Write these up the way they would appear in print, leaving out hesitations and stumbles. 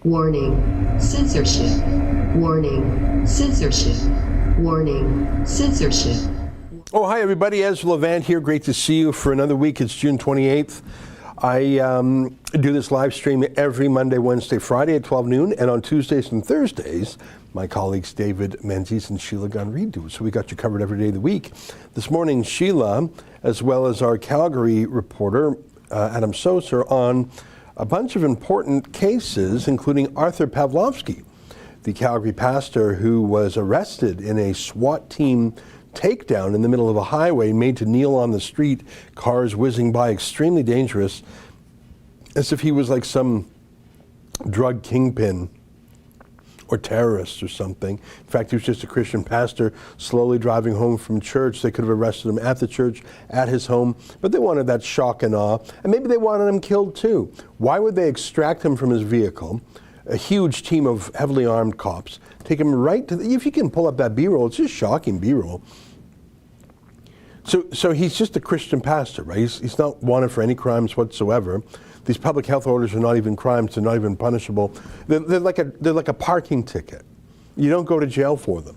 Warning, censorship. Warning, censorship. Warning, censorship. Oh, hi everybody, Ezra Levant here. Great to see you for another week. It's June 28th. I do this live stream every Monday, Wednesday, Friday at 12 noon, and on Tuesdays and Thursdays, my colleagues David Menzies and Sheila Gunn-Reid do. So we got you covered every day of the week. This morning, Sheila, as well as our Calgary reporter, Adam Sos, are on a bunch of important cases, including Art Pawlowski, the Calgary pastor who was arrested in a SWAT team takedown in the middle of a highway, made to kneel on the street, cars whizzing by, extremely dangerous, as if he was like some drug kingpin or terrorist or something. In fact, he was just a Christian pastor slowly driving home from church. They could have arrested him at the church, at his home, but they wanted that shock and awe, and maybe they wanted him killed too. Why would they extract him from his vehicle? A huge team of heavily armed cops take him right to if you can pull up that B-roll, it's just shocking B-roll. So he's just a Christian pastor, right? He's not wanted for any crimes whatsoever. These public health orders are not even crimes; they're not even punishable. They're like a parking ticket. You don't go to jail for them.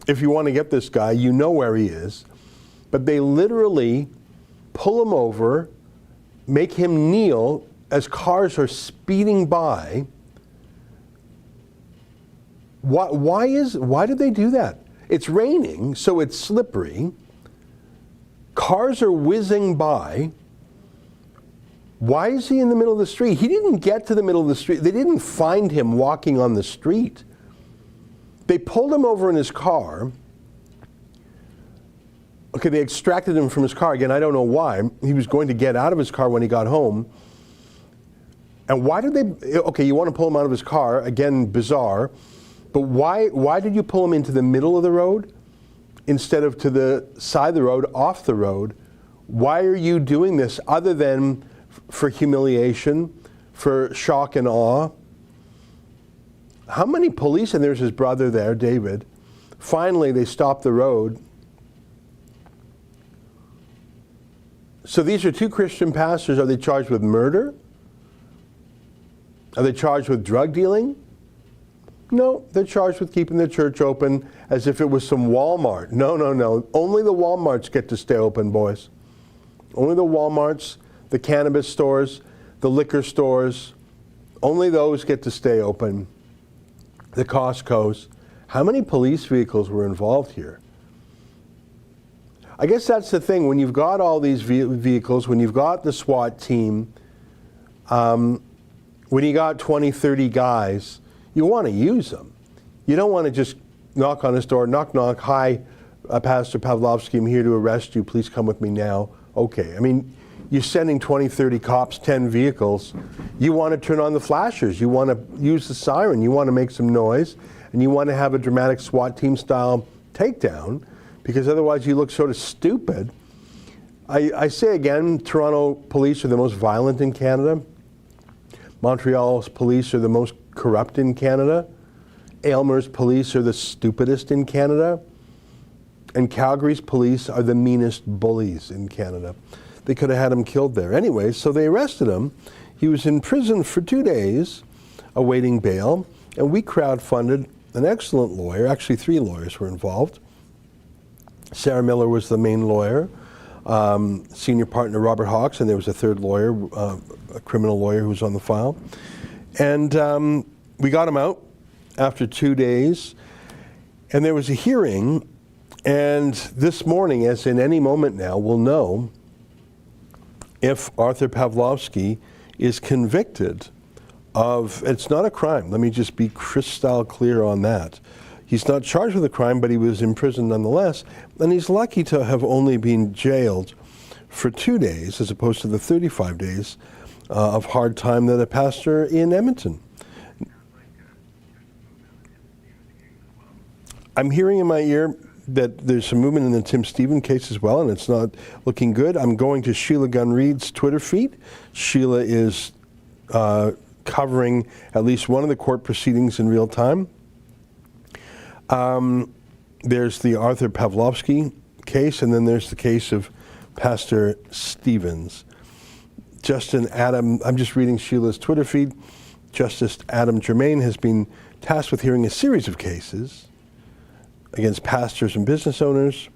If you want to get this guy, you know where he is, but they literally pull him over, make him kneel as cars are speeding by. Why did they do that? It's raining, so it's slippery. Cars are whizzing by. Why is he in the middle of the street? He didn't get to the middle of the street. They didn't find him walking on the street. They pulled him over in his car. Okay, they extracted him from his car. Again, I don't know why. He was going to get out of his car when he got home. And why did they, okay, you want to pull him out of his car, again, bizarre, but why did you pull him into the middle of the road instead of to the side of the road, off the road? Why are you doing this other than for humiliation, for shock and awe? How many police, and there's his brother there, David, finally they stopped the road. So these are two Christian pastors. Are they charged with murder? Are they charged with drug dealing? No, they're charged with keeping the church open as if it was some Walmart. No. Only the Walmarts get to stay open, boys. Only the Walmarts, the cannabis stores, the liquor stores, only those get to stay open. The Costco's. How many police vehicles were involved here? I guess that's the thing. When you've got all these vehicles, when you've got the SWAT team, when you got 20, 30 guys, you want to use them. You don't want to just knock on his door, knock, hi, Pastor Pavlovsky, I'm here to arrest you, please come with me now. Okay, I mean, you're sending 20, 30 cops, 10 vehicles. You want to turn on the flashers, you want to use the siren, you want to make some noise, and you want to have a dramatic SWAT team style takedown, because otherwise you look sort of stupid. I say again, Toronto police are the most violent in Canada. Montreal's police are the most corrupt in Canada. Aylmer's police are the stupidest in Canada. And Calgary's police are the meanest bullies in Canada. They could have had him killed there. Anyway, so they arrested him. He was in prison for 2 days, awaiting bail. And we crowdfunded an excellent lawyer. Actually, 3 lawyers were involved. Sarah Miller was the main lawyer. Senior partner Robert Hawks, and there was a third lawyer, a criminal lawyer who was on the file. And we got him out after 2 days, and there was a hearing, and this morning, as in any moment now, we'll know if Art Pawlowski is convicted of, it's not a crime, let me just be crystal clear on that. He's not charged with a crime, but he was in prison nonetheless, and he's lucky to have only been jailed for 2 days as opposed to the 35 days of hard time that a pastor in Edmonton. I'm hearing in my ear that there's some movement in the Tim Stephen case as well, and it's not looking good. I'm going to Sheila Gunn-Reid's Twitter feed. Sheila is covering at least one of the court proceedings in real time. There's the Art Pawlowski case, and then there's the case of Pastor Stevens. I'm just reading Sheila's Twitter feed. Justice Adam Germain has been tasked with hearing a series of cases against pastors and business owners.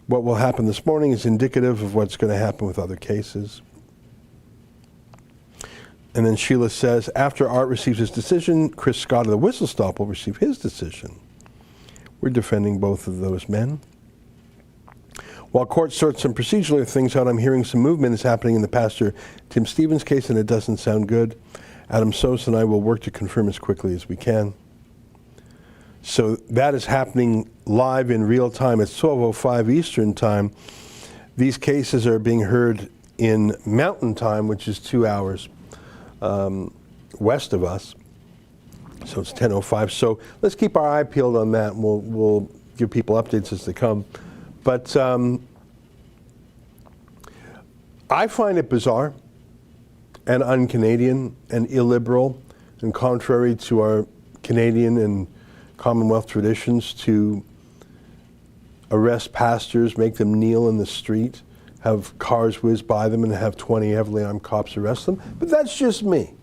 What will happen this morning is indicative of what's going to happen with other cases. And then Sheila says, after Art receives his decision, Chris Scott of the Whistle Stop will receive his decision. We're defending both of those men. While court sorts some procedural things out, I'm hearing some movement is happening in the Pastor Tim Stevens case, and it doesn't sound good. Adam Sos and I will work to confirm as quickly as we can. So that is happening live in real time. It's 12:05 Eastern time. These cases are being heard in Mountain Time, which is 2 hours west of us. So it's 10:05. So let's keep our eye peeled on that, and we'll give people updates as they come. But I find it bizarre and un-Canadian and illiberal and contrary to our Canadian and Commonwealth traditions to arrest pastors, make them kneel in the street, have cars whiz by them, and have 20 heavily armed cops arrest them. But that's just me.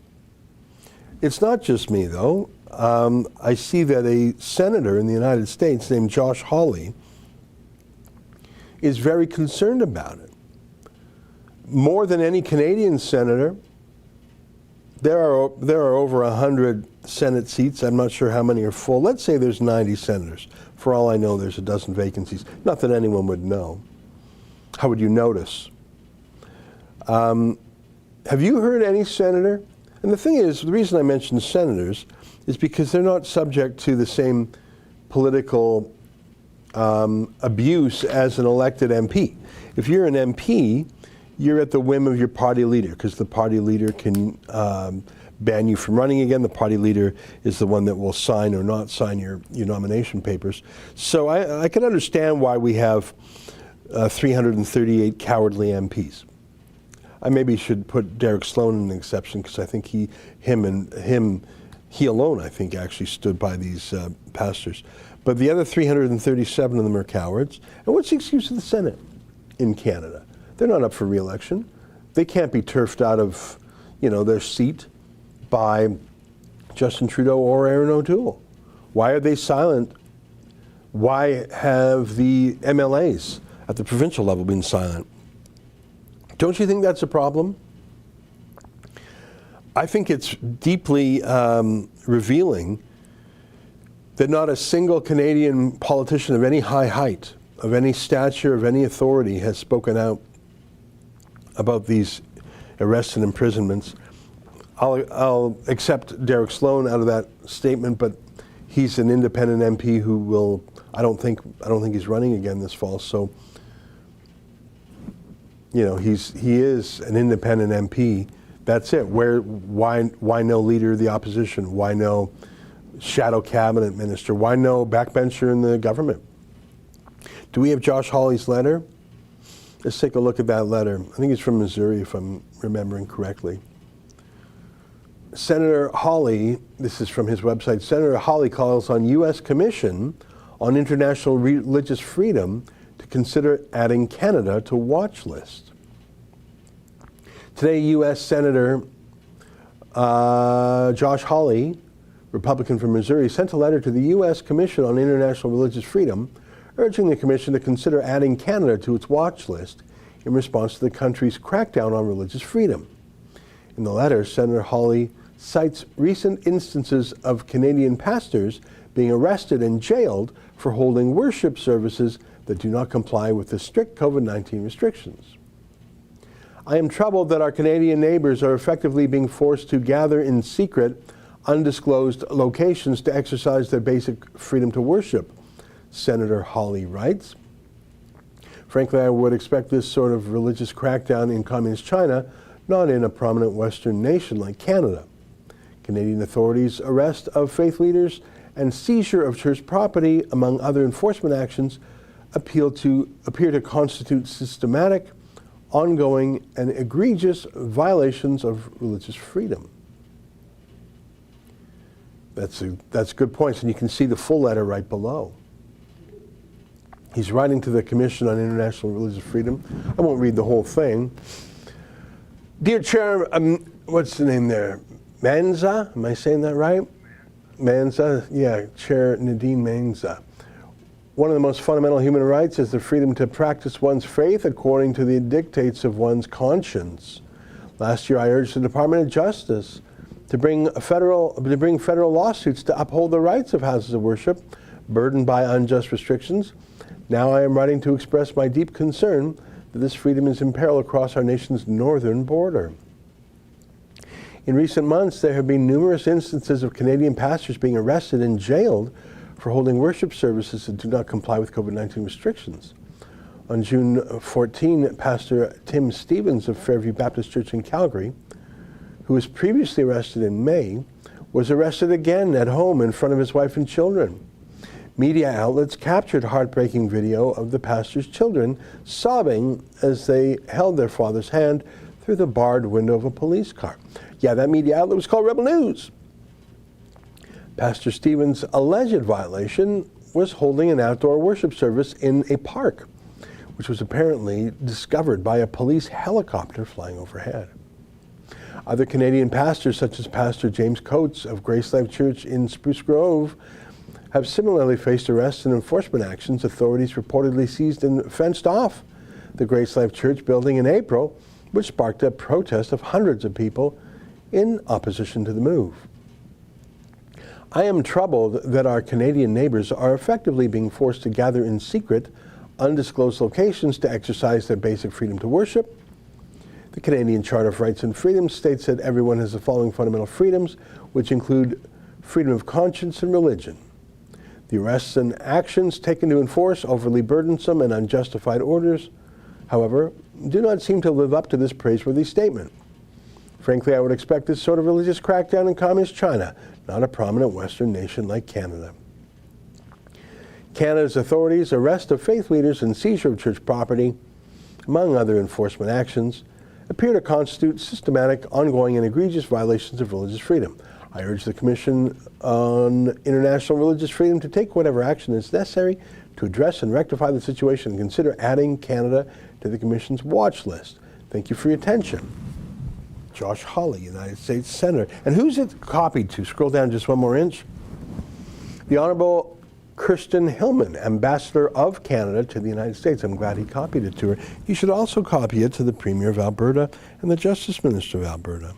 It's not just me, though. I see that a senator in the United States named Josh Hawley is very concerned about it. More than any Canadian senator, there are over 100 Senate seats. I'm not sure how many are full. Let's say there's 90 senators. For all I know, there's a dozen vacancies. Not that anyone would know. How would you notice? Have you heard any senator? And the thing is, the reason I mention senators is because they're not subject to the same political abuse as an elected MP. If you're an MP, you're at the whim of your party leader, because the party leader can ban you from running again. The party leader is the one that will sign or not sign your nomination papers. So I can understand why we have 338 cowardly MPs. I maybe should put Derek Sloan in an exception, because I think he alone, I think, actually stood by these pastors. But the other 337 of them are cowards. And what's the excuse of the Senate in Canada? They're not up for re-election. They can't be turfed out of, their seat by Justin Trudeau or Aaron O'Toole. Why are they silent? Why have the MLAs at the provincial level been silent? Don't you think that's a problem? I think it's deeply revealing that not a single Canadian politician of any high height, of any stature, of any authority has spoken out about these arrests and imprisonments. I'll accept Derek Sloan out of that statement, but he's an independent MP who will. I don't think he's running again this fall. So, he is an independent MP. That's it. Why no leader of the opposition? Why no shadow cabinet minister? Why no backbencher in the government? Do we have Josh Hawley's letter? Let's take a look at that letter. I think it's from Missouri, if I'm remembering correctly. Senator Hawley, this is from his website, Senator Hawley calls on U.S. Commission on International Religious Freedom to consider adding Canada to watch list. Today, U.S. Senator Josh Hawley, Republican from Missouri, sent a letter to the U.S. Commission on International Religious Freedom, urging the Commission to consider adding Canada to its watch list in response to the country's crackdown on religious freedom. In the letter, Senator Hawley cites recent instances of Canadian pastors being arrested and jailed for holding worship services that do not comply with the strict COVID-19 restrictions. I am troubled that our Canadian neighbors are effectively being forced to gather in secret, undisclosed locations to exercise their basic freedom to worship, Senator Hawley writes. Frankly, I would expect this sort of religious crackdown in communist China, not in a prominent Western nation like Canada. Canadian authorities' arrest of faith leaders and seizure of church property, among other enforcement actions, appear to constitute systematic, ongoing, and egregious violations of religious freedom. That's good points, and you can see the full letter right below. He's writing to the Commission on International Religious Freedom. I won't read the whole thing. Dear Chair, what's the name there? Manza? Am I saying that right? Manza? Yeah, Chair Nadine Manza. One of the most fundamental human rights is the freedom to practice one's faith according to the dictates of one's conscience. Last year, I urged the Department of Justice to bring federal lawsuits to uphold the rights of houses of worship burdened by unjust restrictions. Now I am writing to express my deep concern that this freedom is in peril across our nation's northern border. In recent months, there have been numerous instances of Canadian pastors being arrested and jailed for holding worship services that do not comply with COVID-19 restrictions. On June 14, Pastor Tim Stevens of Fairview Baptist Church in Calgary, who was previously arrested in May, was arrested again at home in front of his wife and children. Media outlets captured heartbreaking video of the pastor's children sobbing as they held their father's hand through the barred window of a police car. Yeah, that media outlet was called Rebel News. Pastor Stevens' alleged violation was holding an outdoor worship service in a park, which was apparently discovered by a police helicopter flying overhead. Other Canadian pastors, such as Pastor James Coates of Grace Life Church in Spruce Grove, have similarly faced arrests and enforcement actions. Authorities reportedly seized and fenced off the Grace Life Church building in April, which sparked a protest of hundreds of people in opposition to the move. I am troubled that our Canadian neighbors are effectively being forced to gather in secret, undisclosed locations to exercise their basic freedom to worship. The Canadian Charter of Rights and Freedoms states that everyone has the following fundamental freedoms, which include freedom of conscience and religion. The arrests and actions taken to enforce overly burdensome and unjustified orders, however, do not seem to live up to this praiseworthy statement. Frankly, I would expect this sort of religious crackdown in Communist China, not a prominent Western nation like Canada. Canada's authorities' arrest of faith leaders and seizure of church property, among other enforcement actions, appear to constitute systematic, ongoing, and egregious violations of religious freedom. I urge the Commission on International Religious Freedom to take whatever action is necessary to address and rectify the situation and consider adding Canada to the Commission's watch list. Thank you for your attention. Josh Hawley, United States Senator. And who's it copied to? Scroll down just one more inch. The Honorable Kirsten Hillman, Ambassador of Canada to the United States. I'm glad he copied it to her. He should also copy it to the Premier of Alberta and the Justice Minister of Alberta.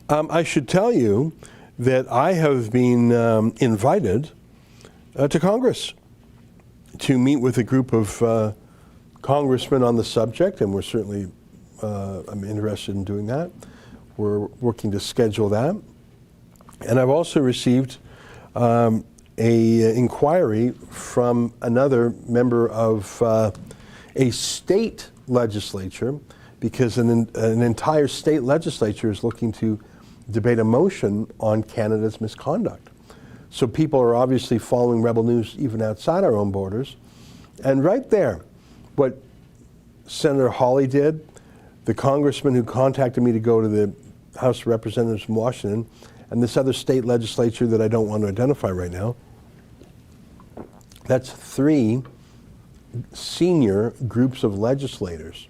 I should tell you that I have been invited to Congress to meet with a group of congressmen on the subject, and we're certainly I'm interested in doing that. We're working to schedule that. And I've also received a inquiry from another member of a state legislature, because an entire state legislature is looking to debate a motion on Canada's misconduct. So people are obviously following Rebel News even outside our own borders. And right there, what Senator Hawley did, the congressman who contacted me to go to the House of Representatives from Washington, and this other state legislature that I don't want to identify right now, that's 3 senior groups of legislators.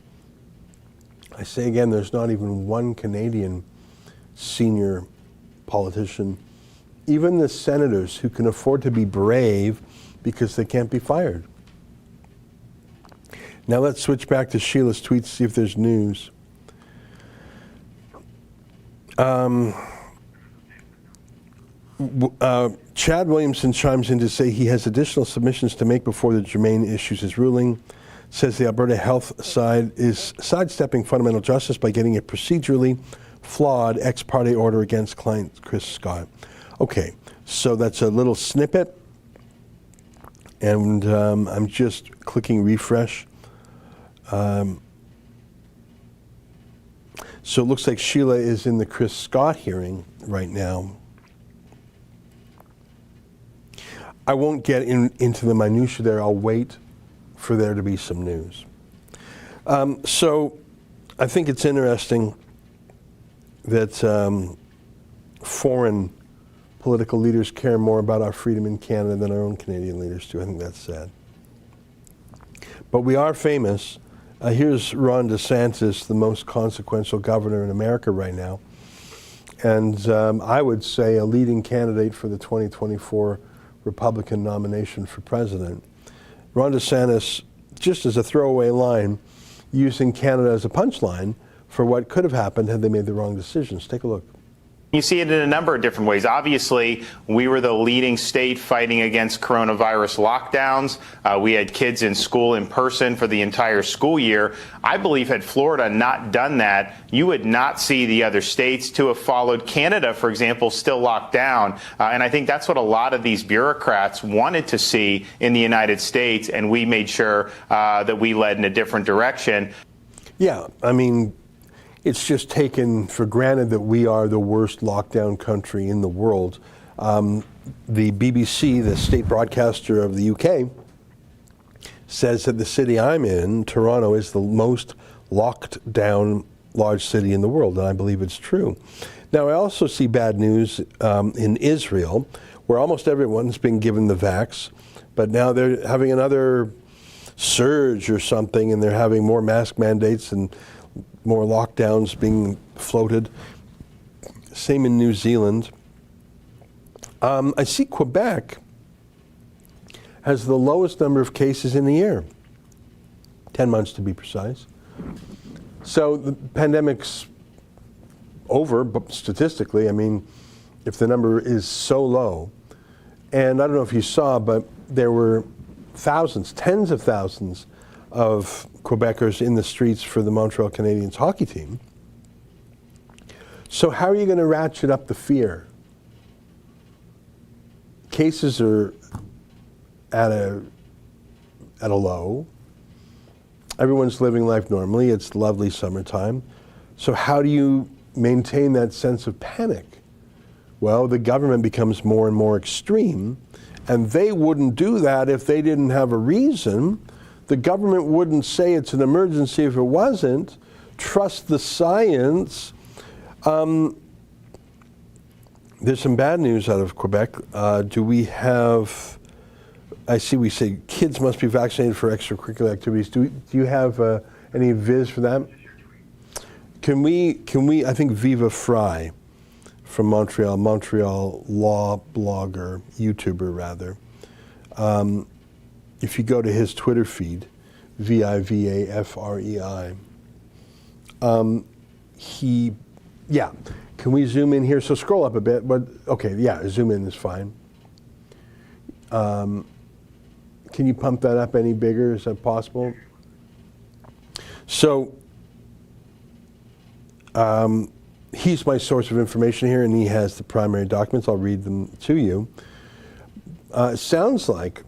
I say again, there's not even one Canadian senior politician, even the senators who can afford to be brave because they can't be fired. Now let's switch back to Sheila's tweets, see if there's news. Chad Williamson chimes in to say he has additional submissions to make before the Germain issues his ruling. Says the Alberta Health side is sidestepping fundamental justice by getting a procedurally flawed ex parte order against client Chris Scott. Okay, so that's a little snippet, and I'm just clicking refresh. So it looks like Sheila is in the Chris Scott hearing right now. I won't get into the minutiae there. I'll wait for there to be some news. So I think it's interesting that foreign political leaders care more about our freedom in Canada than our own Canadian leaders do. I think that's sad. But we are famous Here's Ron DeSantis, the most consequential governor in America right now, and I would say a leading candidate for the 2024 Republican nomination for president. Ron DeSantis, just as a throwaway line, using Canada as a punchline for what could have happened had they made the wrong decisions. Take a look. You see it in a number of different ways. Obviously, we were the leading state fighting against coronavirus lockdowns. We had kids in school in person for the entire school year. I believe had Florida not done that, you would not see the other states to have followed. Canada, for example, still locked down. And I think that's what a lot of these bureaucrats wanted to see in the United States, and we made sure that we led in a different direction. Yeah, I mean, it's just taken for granted that we are the worst lockdown country in the world. The BBC, the state broadcaster of the UK, says that the city I'm in, Toronto, is the most locked down large city in the world, and I believe it's true. Now, I also see bad news in Israel, where almost everyone's been given the vax, but now they're having another surge or something, and they're having more mask mandates and more lockdowns being floated. Same in New Zealand. I see Quebec has the lowest number of cases in the year, 10 months to be precise. So the pandemic's over, but statistically, I mean, if the number is so low, and I don't know if you saw, but there were thousands, tens of thousands of Quebecers in the streets for the Montreal Canadiens hockey team. So how are you going to ratchet up the fear? Cases are at a low. Everyone's living life normally. It's lovely summertime. So how do you maintain that sense of panic? Well, the government becomes more and more extreme, and they wouldn't do that if they didn't have a reason. The government wouldn't say it's an emergency if it wasn't. Trust the science. There's some bad news out of Quebec. Do we have, I see we say kids must be vaccinated for extracurricular activities. Do you have any viz for that? Can we, I think Viva Fry from Montreal law blogger, YouTuber rather, if you go to his Twitter feed, VIVAFREI, can we zoom in here? So scroll up a bit, but okay, yeah, zoom in is fine. Can you pump that up any bigger? Is that possible? So he's my source of information here, and he has the primary documents. I'll read them to you. It sounds like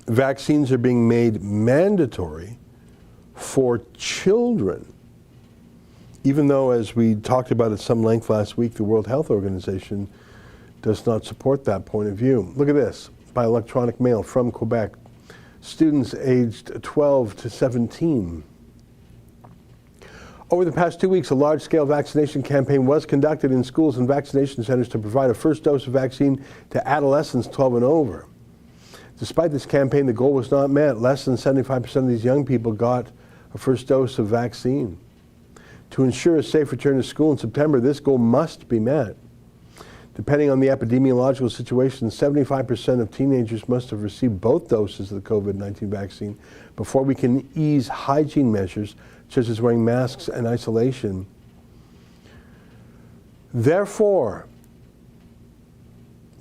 vaccines are being made mandatory for children, even though, as we talked about at some length last week, the World Health Organization does not support that point of view. Look at this, by electronic mail from Quebec. Students aged 12 to 17. Over the past 2 weeks, a large-scale vaccination campaign was conducted in schools and vaccination centers to provide a first dose of vaccine to adolescents 12 and over. Despite this campaign, the goal was not met. Less than 75% of these young people got a first dose of vaccine. To ensure a safe return to school in September, this goal must be met. Depending on the epidemiological situation, 75% of teenagers must have received both doses of the COVID-19 vaccine before we can ease hygiene measures, such as wearing masks and isolation. Therefore,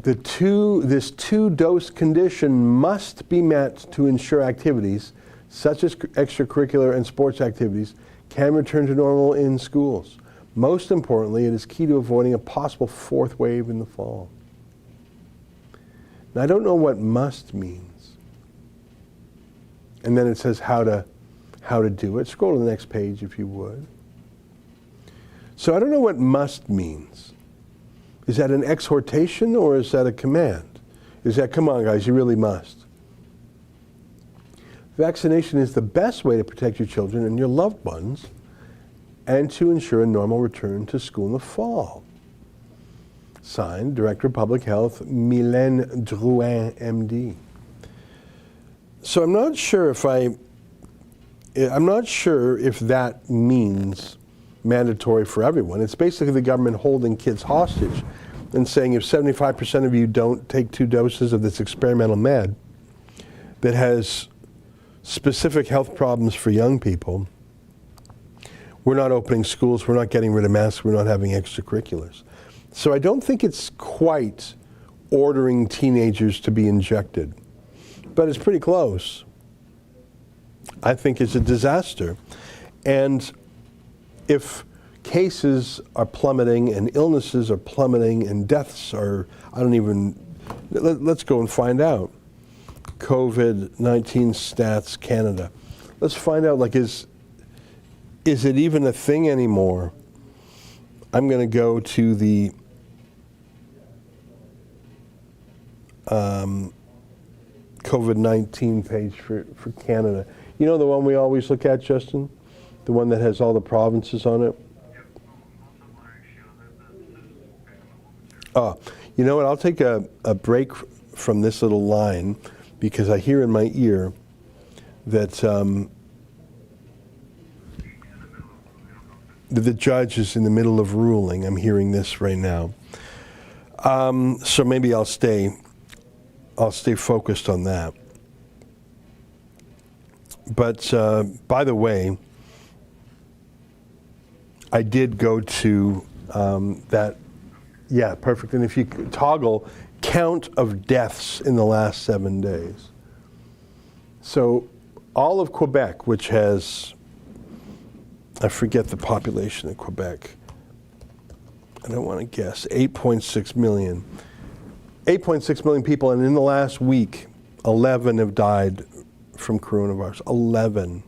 this two-dose condition must be met to ensure activities, such as extracurricular and sports activities, can return to normal in schools. Most importantly, it is key to avoiding a possible fourth wave in the fall. Now, I don't know what must means. And then it says how to do it. Scroll to the next page if you would. So I don't know what must means. Is that an exhortation or is that a command? Is that, come on guys, you really must? Vaccination is the best way to protect your children and your loved ones and to ensure a normal return to school in the fall. Signed, Director of Public Health, Mylène Drouin, MD. So I'm not sure if I'm not sure if that means mandatory for everyone. It's basically the government holding kids hostage and saying if 75% of you don't take 2 doses of this experimental med that has specific health problems for young people, we're not opening schools, we're not getting rid of masks, we're not having extracurriculars. So I don't think it's quite ordering teenagers to be injected, but it's pretty close. I think it's a disaster. And if cases are plummeting and illnesses are plummeting and deaths are, let's go and find out. COVID-19 stats Canada. Let's find out, like, is it even a thing anymore? I'm going to go to the COVID-19 page for Canada. You know the one we always look at, Justin? The one that has all the provinces on it? Oh, you know what? I'll take a break from this little line because I hear in my ear that the judge is in the middle of ruling. I'm hearing this right now. So maybe I'll stay focused on that. But by the way, I did go to that. Yeah, perfect. And if you toggle count of deaths in the last 7 days. So all of Quebec, which has, I forget the population of Quebec. I don't want to guess. 8.6 million. 8.6 million people, and in the last week, 11 have died from coronavirus. 11.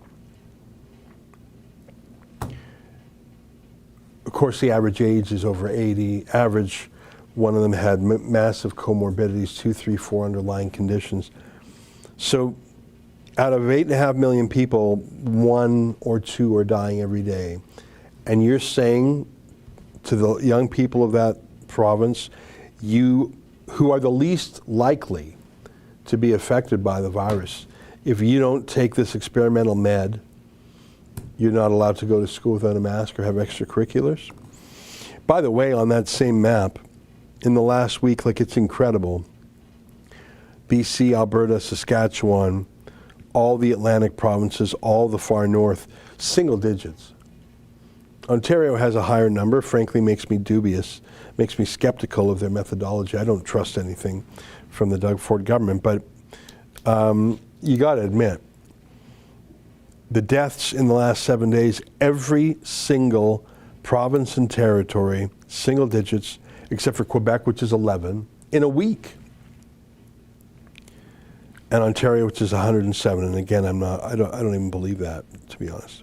Of course, the average age is over 80. Average, one of them had massive comorbidities, 2, 3, 4 underlying conditions. So out of 8.5 million people, 1 or 2 are dying every day. And you're saying to the young people of that province, you who are the least likely to be affected by the virus, if you don't take this experimental med, you're not allowed to go to school without a mask or have extracurriculars. By the way, on that same map, in the last week, like, it's incredible, BC, Alberta, Saskatchewan, all the Atlantic provinces, all the far north, single digits. Ontario has a higher number, frankly makes me dubious, makes me skeptical of their methodology. I don't trust anything from the Doug Ford government, but you got to admit, the deaths in the last 7 days, every single province and territory, single digits, except for Quebec, which is 11, in a week. And Ontario, which is 107. And again, I don't even believe that, to be honest.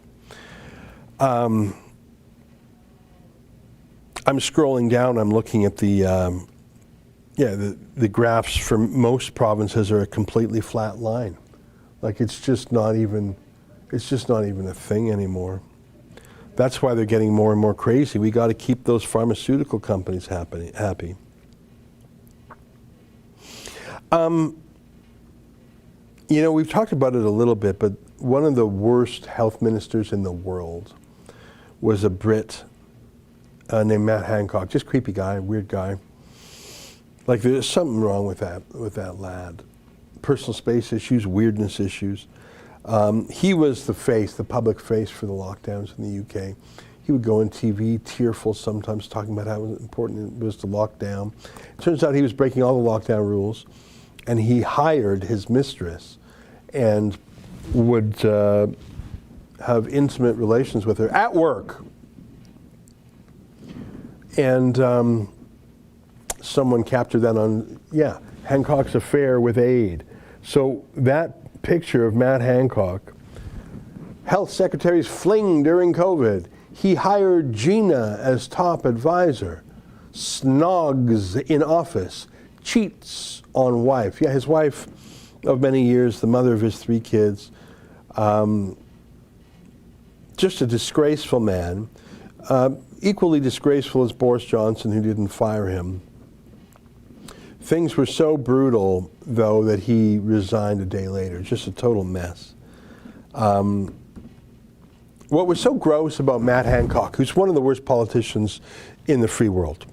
I'm scrolling down. I'm looking at the graphs for most provinces are a completely flat line. Like, it's just not even a thing anymore. That's why they're getting more and more crazy. We got to keep those pharmaceutical companies happy. You know, we've talked about it a little bit, but one of the worst health ministers in the world was a Brit named Matt Hancock. Just creepy guy, weird guy. Like, there's something wrong with that lad. Personal space issues, weirdness issues. He was the public face for the lockdowns in the UK. He would go on TV, tearful sometimes, talking about how important it was to lock down. It turns out he was breaking all the lockdown rules, and he hired his mistress and would have intimate relations with her at work. And someone captured that on, Hancock's affair with aide. So that picture of Matt Hancock, health secretary's fling during COVID. He hired Gina as top advisor. Snogs in office. Cheats on wife. Yeah, his wife of many years, the mother of his 3 kids. Just a disgraceful man. Equally disgraceful as Boris Johnson, who didn't fire him. Things were so brutal, though, that he resigned a day later. Just a total mess. what was so gross about Matt Hancock, who's one of the worst politicians in the free world,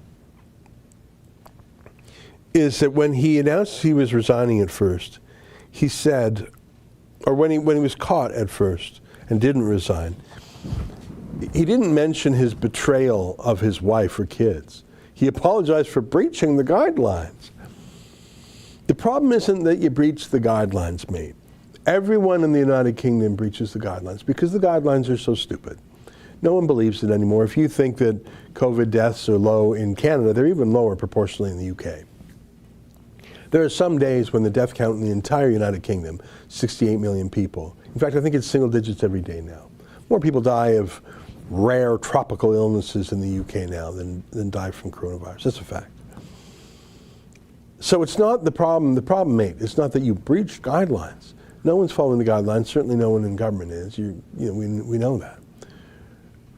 is that when he announced he was resigning at first, he said, or when he was caught at first and didn't resign, he didn't mention his betrayal of his wife or kids. He apologized for breaching the guidelines. The problem isn't that you breach the guidelines, mate. Everyone in the United Kingdom breaches the guidelines because the guidelines are so stupid. No one believes it anymore. If you think that COVID deaths are low in Canada, they're even lower proportionally in the UK. There are some days when the death count in the entire United Kingdom, 68 million people. In fact, I think it's single digits every day now. More people die of rare tropical illnesses in the UK now than die from coronavirus. That's a fact. So it's not the problem, mate, it's not that you breached guidelines. No one's following the guidelines, certainly no one in government is. We know that.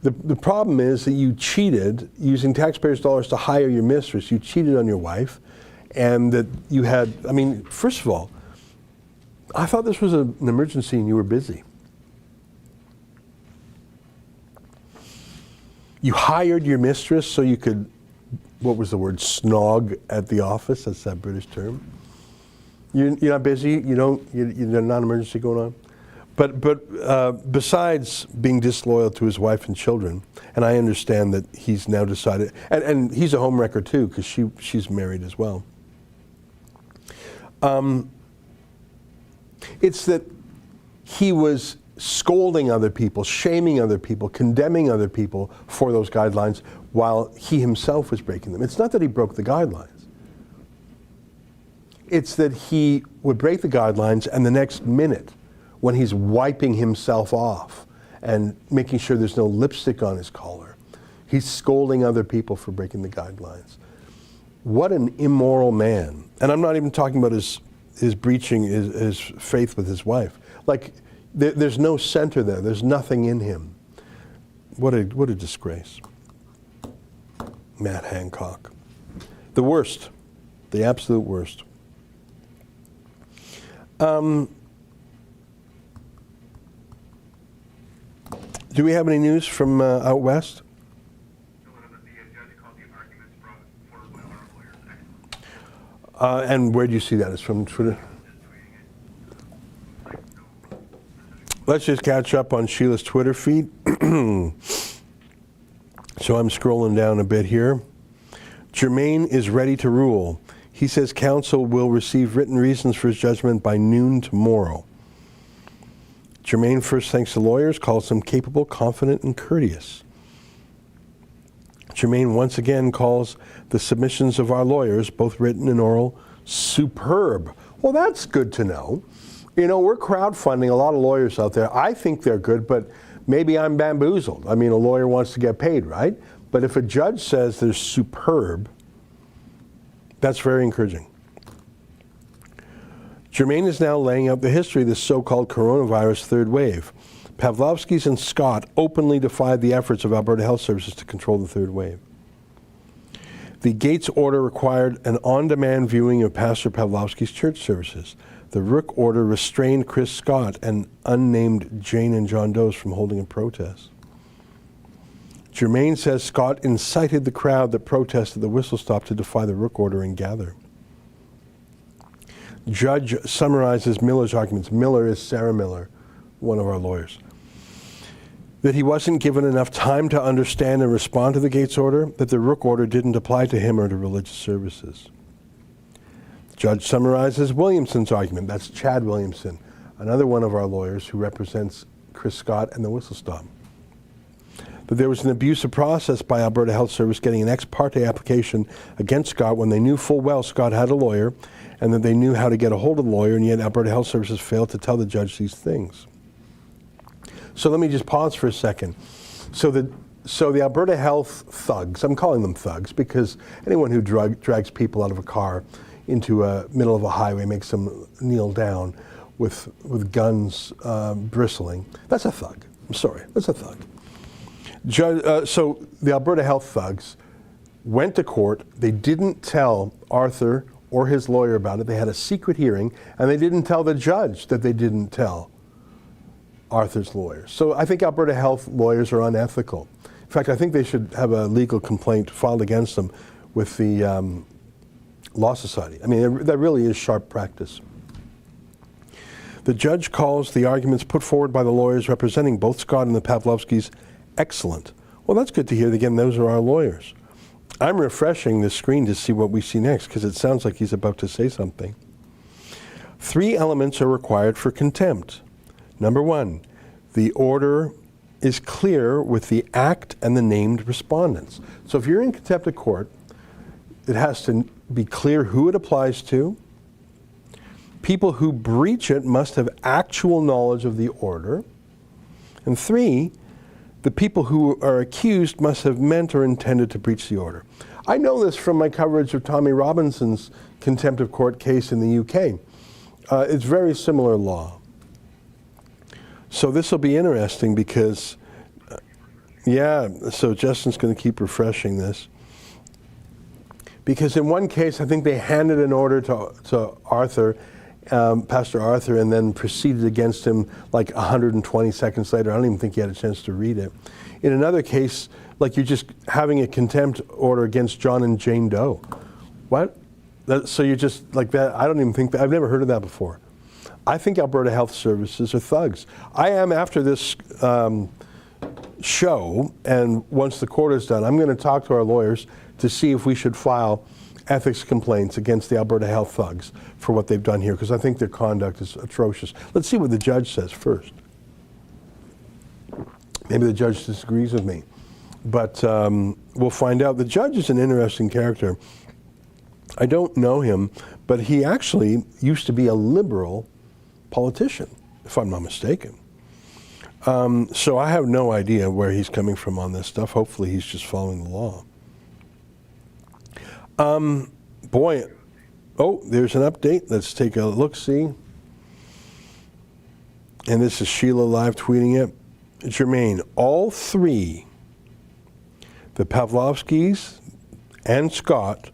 The problem is that you cheated using taxpayers' dollars to hire your mistress. You cheated on your wife. And that you had, I mean, first of all, I thought this was an emergency and you were busy. You hired your mistress so you could, what was the word, snog at the office? That's that British term. You're not busy. You're not an emergency going on. But besides being disloyal to his wife and children, and I understand that he's now decided, and he's a homewrecker too because she's married as well. It's that he was scolding other people, shaming other people, condemning other people for those guidelines while he himself was breaking them. It's not that he broke the guidelines. It's that he would break the guidelines and the next minute, when he's wiping himself off and making sure there's no lipstick on his collar, he's scolding other people for breaking the guidelines. What an immoral man. And I'm not even talking about his breaching his faith with his wife. Like, there's no center there. There's nothing in him. What a disgrace. Matt Hancock. The worst. The absolute worst. Do we have any news from out west? And where do you see that? It's from Twitter? Let's just catch up on Sheila's Twitter feed. So I'm scrolling down a bit here. Germain is ready to rule. He says counsel will receive written reasons for his judgment by noon tomorrow. Germain first thanks the lawyers, calls them capable, confident, and courteous. Germain once again calls the submissions of our lawyers, both written and oral, superb. Well, that's good to know. You know, we're crowdfunding a lot of lawyers out there. I think they're good, but maybe I'm bamboozled. I mean, a lawyer wants to get paid, right? But if a judge says they're superb, that's very encouraging. Germain is now laying out the history of this so-called coronavirus third wave. Pavlovsky's and Scott openly defied the efforts of Alberta Health Services to control the third wave. The Gates order required an on-demand viewing of Pastor Pavlovsky's church services. The Rook order restrained Chris Scott and unnamed Jane and John Doe's from holding a protest. Germain says Scott incited the crowd that protested the whistle stop to defy the Rook order and gather. Judge summarizes Miller's arguments. Miller is Sarah Miller, one of our lawyers. That he wasn't given enough time to understand and respond to the Gates order, that the Rook order didn't apply to him or to religious services. Judge summarizes Williamson's argument. That's Chad Williamson, another one of our lawyers who represents Chris Scott and the whistle stop. That there was an abusive process by Alberta Health Service getting an ex parte application against Scott when they knew full well Scott had a lawyer and that they knew how to get a hold of the lawyer, and yet Alberta Health Services failed to tell the judge these things. So let me just pause for a second. So the Alberta Health thugs, I'm calling them thugs because anyone who drags people out of a car into a middle of a highway, makes them kneel down with guns bristling, that's a thug. I'm sorry, that's a thug. So the Alberta Health thugs went to court. They didn't tell Arthur or his lawyer about it. They had a secret hearing, and they didn't tell the judge that they didn't tell Arthur's lawyers. So I think Alberta Health lawyers are unethical. In fact, I think they should have a legal complaint filed against them with the Law Society. I mean, that really is sharp practice. The judge calls the arguments put forward by the lawyers representing both Scott and the Pavlovskys excellent. Well, that's good to hear. Again, those are our lawyers. I'm refreshing the screen to see what we see next because it sounds like he's about to say something. 3 elements are required for contempt. Number 1, the order is clear with the act and the named respondents. So if you're in contempt of court, it has to be clear who it applies to. People who breach it must have actual knowledge of the order. And 3, the people who are accused must have meant or intended to breach the order. I know this from my coverage of Tommy Robinson's contempt of court case in the UK. It's very similar law. So this will be interesting because, so Justin's going to keep refreshing this. Because in one case, I think they handed an order to Arthur, Pastor Arthur, and then proceeded against him like 120 seconds later. I don't even think he had a chance to read it. In another case, like you're just having a contempt order against John and Jane Doe. What? So you're just like that? I don't even think that. I've never heard of that before. I think Alberta Health Services are thugs. I am, after this show, and once the court is done, I'm going to talk to our lawyers to see if we should file ethics complaints against the Alberta Health thugs for what they've done here, because I think their conduct is atrocious. Let's see what the judge says first. Maybe the judge disagrees with me, but we'll find out. The judge is an interesting character. I don't know him, but he actually used to be a liberal politician, if I'm not mistaken. So I have no idea where he's coming from on this stuff. Hopefully he's just following the law. There's an update. Let's take a look-see. And this is Sheila live tweeting it. Jermaine, all 3, the Pavlovskys and Scott,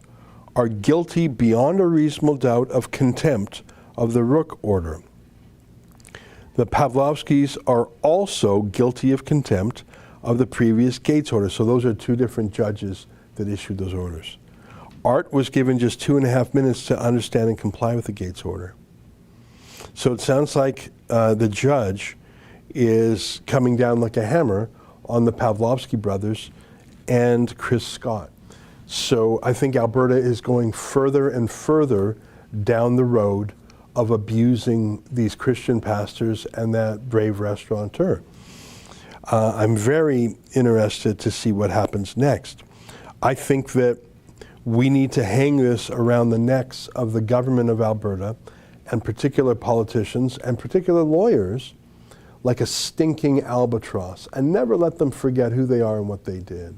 are guilty beyond a reasonable doubt of contempt of the Rook order. The Pavlovskys are also guilty of contempt of the previous Gates order. So those are 2 different judges that issued those orders. Art was given just 2.5 minutes to understand and comply with the Gates order. So it sounds like the judge is coming down like a hammer on the Pavlovsky brothers and Chris Scott. So I think Alberta is going further and further down the road of abusing these Christian pastors and that brave restaurateur. I'm very interested to see what happens next. I think that we need to hang this around the necks of the government of Alberta and particular politicians and particular lawyers like a stinking albatross, and never let them forget who they are and what they did.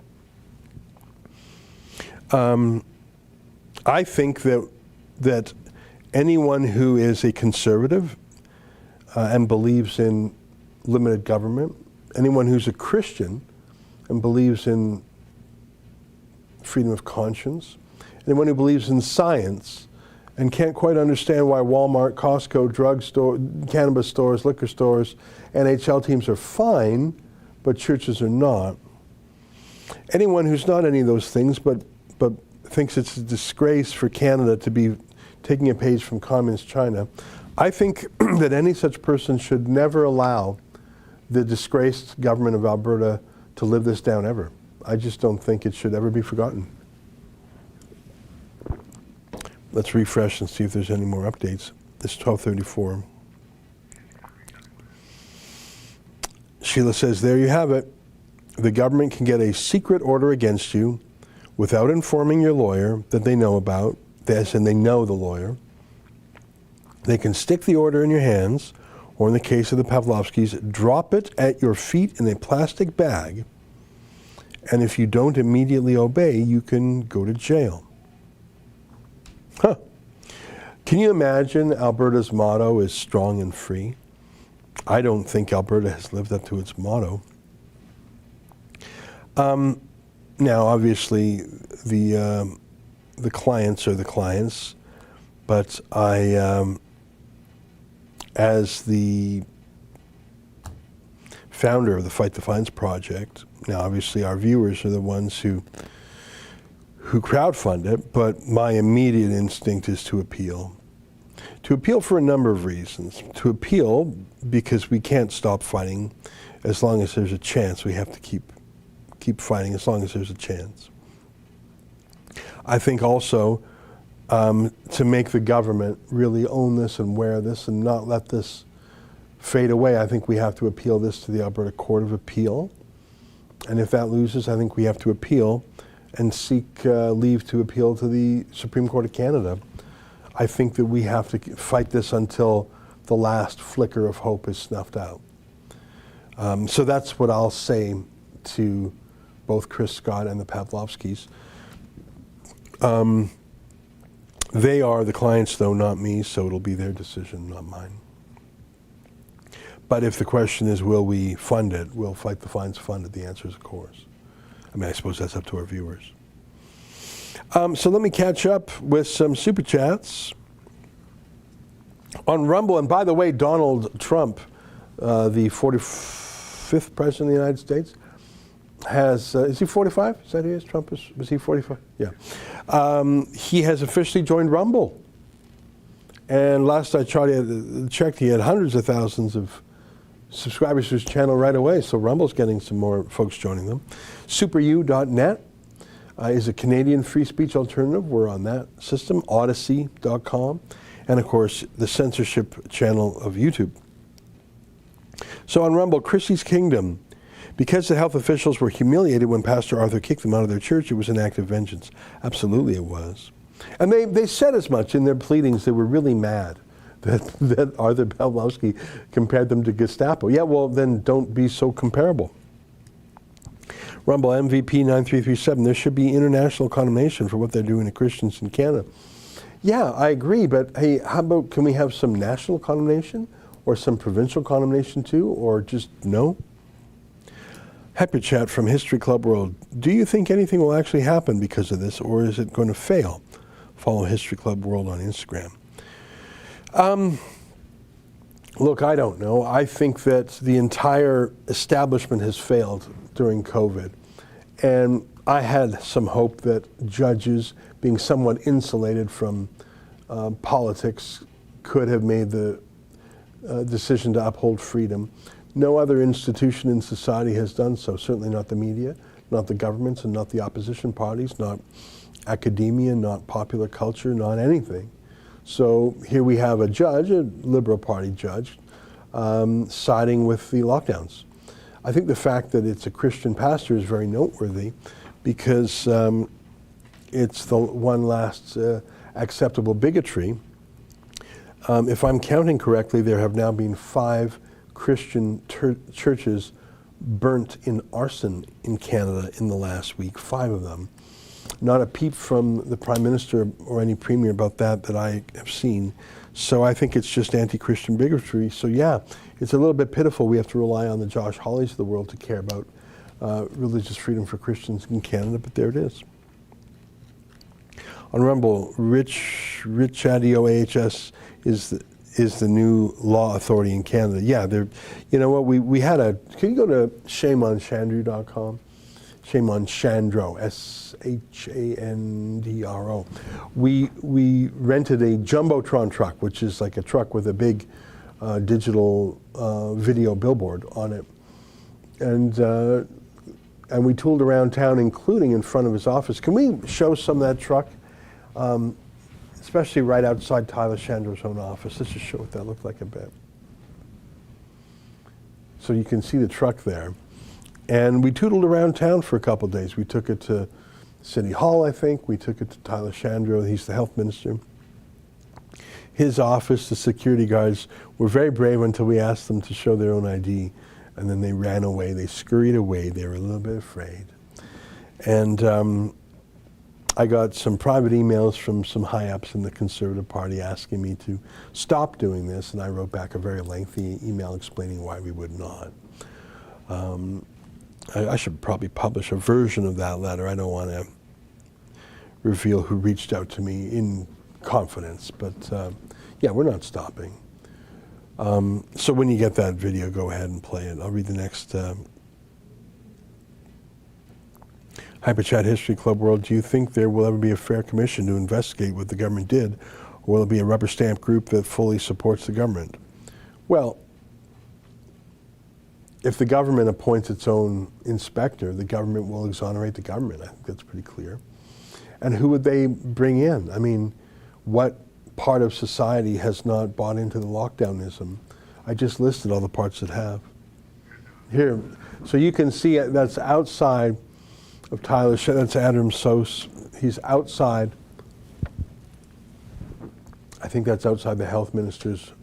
I think that anyone who is a conservative and believes in limited government, anyone who's a Christian and believes in freedom of conscience, anyone who believes in science and can't quite understand why Walmart, Costco, drugstore, cannabis stores, liquor stores, NHL teams are fine, but churches are not. Anyone who's not any of those things, but thinks it's a disgrace for Canada to be taking a page from communist China, I think that any such person should never allow the disgraced government of Alberta to live this down ever. I just don't think it should ever be forgotten. Let's refresh and see if there's any more updates. It's 12:34. Sheila says, there you have it. The government can get a secret order against you without informing your lawyer that they know about this, and they know the lawyer. They can stick the order in your hands, or in the case of the Pavlovskys, drop it at your feet in a plastic bag, and if you don't immediately obey, you can go to jail. Huh. Can you imagine Alberta's motto is strong and free? I don't think Alberta has lived up to its motto. Now, obviously, the clients are the clients, but I, as the founder of the Fight the Fines project. Now, obviously, our viewers are the ones who crowdfund it, but my immediate instinct is to appeal. To appeal for a number of reasons. To appeal because we can't stop fighting as long as there's a chance. We have to keep fighting as long as there's a chance. I think also to make the government really own this and wear this and not let this fade away, I think we have to appeal this to the Alberta Court of Appeal. And if that loses, I think we have to appeal and seek leave to appeal to the Supreme Court of Canada. I think that we have to fight this until the last flicker of hope is snuffed out. So that's what I'll say to both Chris Scott and the Pavlovskys. They are the clients, though, not me, so it'll be their decision, not mine. But if the question is, will we fund it? Will Fight the Fines fund it? The answer is, of course. I mean, I suppose that's up to our viewers. So let me catch up with some super chats. On Rumble, and by the way, Donald Trump, the 45th president of the United States, has, is he 45? Is that he is? Trump is, was he 45? Yeah. He has officially joined Rumble. And last I checked, he had hundreds of thousands of subscribers to his channel right away, so Rumble's getting some more folks joining them. SuperU.net is a Canadian free speech alternative. We're on that system. Odyssey.com. And of course, the censorship channel of YouTube. So on Rumble, Chrissy's Kingdom. Because the health officials were humiliated when Pastor Arthur kicked them out of their church, it was an act of vengeance. Absolutely it was. And they said as much in their pleadings. They were really mad that Arthur Pawlowski compared them to Gestapo. Yeah, well, then don't be so comparable. Rumble MVP 9337, there should be international condemnation for what they're doing to Christians in Canada. Yeah, I agree, but hey, how about, can we have some national condemnation or some provincial condemnation too, or just no? Happy Chat from History Club World. Do you think anything will actually happen because of this, or is it going to fail? Follow History Club World on Instagram. Look, I don't know. I think that the entire establishment has failed during COVID. And I had some hope that judges, being somewhat insulated from politics, could have made the decision to uphold freedom. No other institution in society has done so, certainly not the media, not the governments, and not the opposition parties, not academia, not popular culture, not anything. So here we have a judge, a Liberal Party judge, siding with the lockdowns. I think the fact that it's a Christian pastor is very noteworthy because it's the one last acceptable bigotry. If I'm counting correctly, there have now been 5 Christian churches burnt in arson in Canada in the last week, 5 of them. Not a peep from the Prime Minister or any Premier about that I have seen. So I think it's just anti-Christian bigotry. So yeah, it's a little bit pitiful. We have to rely on the Josh Hawleys of the world to care about religious freedom for Christians in Canada, but there it is. On Rumble, Rich Adio AHS is the new law authority in Canada. Yeah, you know what, we had can you go to shameonshandro.com? Shame on Shandro, Shandro. We rented a Jumbotron truck, which is like a truck with a big digital video billboard on it. And we tooled around town, including in front of his office. Can we show some of that truck? Especially right outside Tyler Shandro's own office. Let's just show what that looked like a bit. So you can see the truck there. And we tootled around town for a couple of days. We took it to City Hall, I think. We took it to Tyler Shandro. He's the health minister. His office, the security guards, were very brave until we asked them to show their own ID. And then they ran away. They scurried away. They were a little bit afraid. And I got some private emails from some high-ups in the Conservative Party asking me to stop doing this. And I wrote back a very lengthy email explaining why we would not. I should probably publish a version of that letter. I don't want to reveal who reached out to me in confidence, but yeah, we're not stopping. So when you get that video, go ahead and play it. I'll read the next. Hyperchat History Club World, do you think there will ever be a fair commission to investigate what the government did? Or will it be a rubber stamp group that fully supports the government? Well, if the government appoints its own inspector, the government will exonerate the government. I think that's pretty clear. And who would they bring in? I mean, what part of society has not bought into the lockdownism? I just listed all the parts that have. Here, so you can see that's outside of Tyler, that's Adam Sos. He's outside. I think that's outside the health minister's